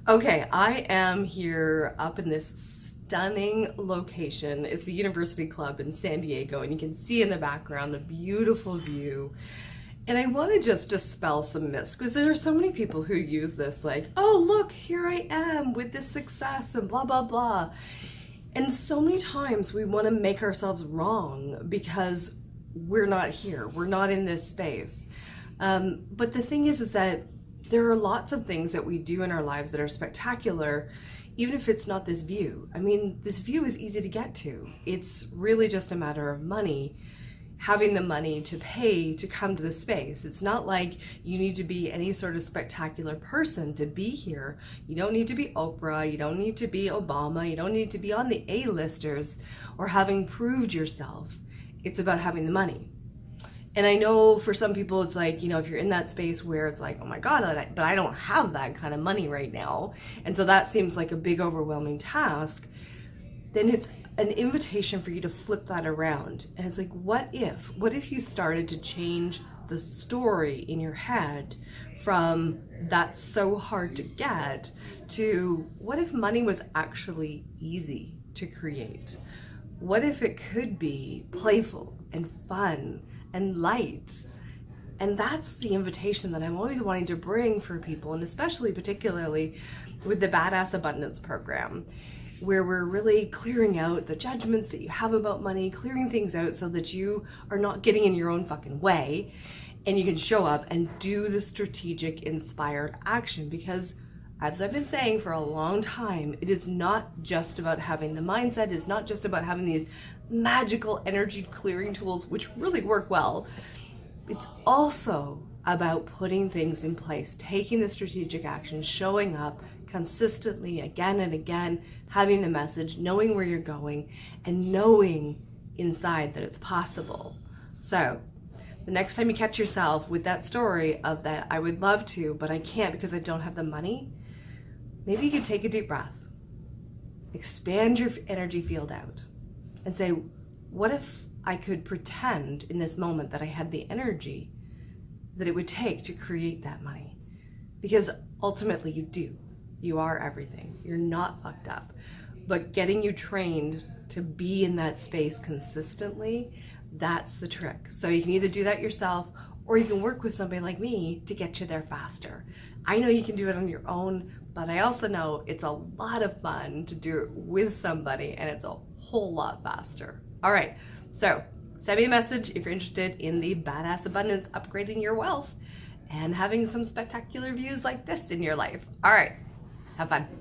Okay, I am here up in this stunning location. It's the University Club in San Diego, and you can see in the background the beautiful view. And I want to just dispel some myths because there are so many people who use this, like, oh, look, here I am with this success and blah, blah, blah. And so many times we want to make ourselves wrong because we're not here, we're not in this space. But the thing is that there are lots of things that we do in our lives that are spectacular, even if it's not this view. I mean, this view is easy to get to. It's really just a matter of money, having the money to pay to come to the space. It's not like you need to be any sort of spectacular person to be here. You don't need to be Oprah, you don't need to be Obama, you don't need to be on the A-listers or having proved yourself. It's about having the money. And I know for some people it's like, if you're in that space where it's like, oh my God, but I don't have that kind of money right now. And so that seems like a big overwhelming task. Then it's an invitation for you to flip that around. And it's like, what if you started to change the story in your head from that's so hard to get to what if money was actually easy to create? What if it could be playful and fun and light? And that's the invitation that I'm always wanting to bring for people, and especially particularly with the Badass Abundance program, where we're really clearing out the judgments that you have about money, clearing things out so that you are not getting in your own fucking way and you can show up and do the strategic, inspired action. Because as I've been saying for a long time, it is not just about having the mindset, it's not just about having these magical energy clearing tools, which really work well. It's also about putting things in place, taking the strategic action, showing up consistently again and again, having the message, knowing where you're going, and knowing inside that it's possible. So the next time you catch yourself with that story of that, I would love to, but I can't because I don't have the money, maybe you could take a deep breath, expand your energy field out, and say, what if I could pretend in this moment that I had the energy that it would take to create that money? Because ultimately you do. You are everything. You're not fucked up. But getting you trained to be in that space consistently, that's the trick. So you can either do that yourself or you can work with somebody like me to get you there faster. I know you can do it on your own, but I also know it's a lot of fun to do it with somebody, and it's a whole lot faster. All right, so send me a message if you're interested in the Badass Abundance, upgrading your wealth and having some spectacular views like this in your life. All right, have fun.